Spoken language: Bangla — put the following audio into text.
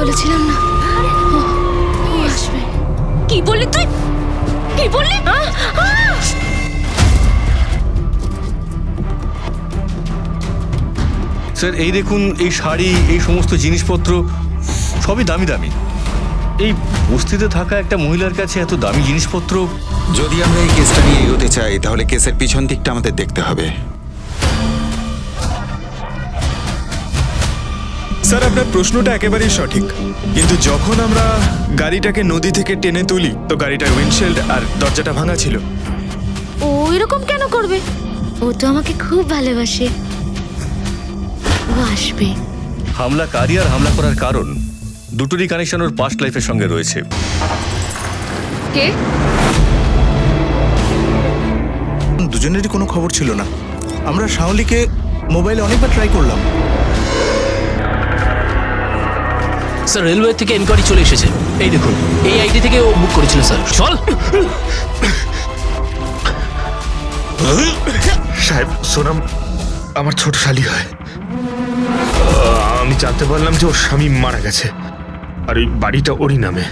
বলেছিলাম না ও আসবে। কি বললি তুই? কি বললি? স্যার এই দেখুন, এই শাড়ি, এই সমস্ত জিনিসপত্র সবই দামি দামি। এই বস্তিতে থাকা একটা মহিলার কাছে এত দামি জিনিসপত্র। যদি আমরা এই কেসটা নিয়ে এগোতে চাই তাহলে কেসের পিছন দিকটা আমাদের দেখতে হবে। স্যার আপনার প্রশ্নটা একেবারেই সঠিক, কিন্তু যখন আমরা গাড়িটাকে নদী থেকে টেনে তুলি তো গাড়িটার উইন্ডশিল্ড আর দরজাটা ভাঙা ছিল। ও এরকম কেন করবে? ও তো আমাকে খুব ভালোবাসে। ও আসবে। হামলাকারী আর হামলা করার কারণ দুটোরই কানেকশন ওর পাস্ট লাইফের সঙ্গে রয়েছে। কে? দুজনেরই কোনো খবর ছিল না। আমরা শাওলিকে মোবাইলে অনেকবার ট্রাই করলাম। স্যার রেলওয়ে থেকে এনকোয়ারি চলে এসেছে। এই দেখুন, এই আইডি থেকে ও বুক করেছিল স্যার। চল সাহেব, সোনাম আমার ছোট শালি হয়। আমি জানতে পারলাম যে ওর স্বামী মারা গেছে আর ওই বাড়িটা ওরই নামে।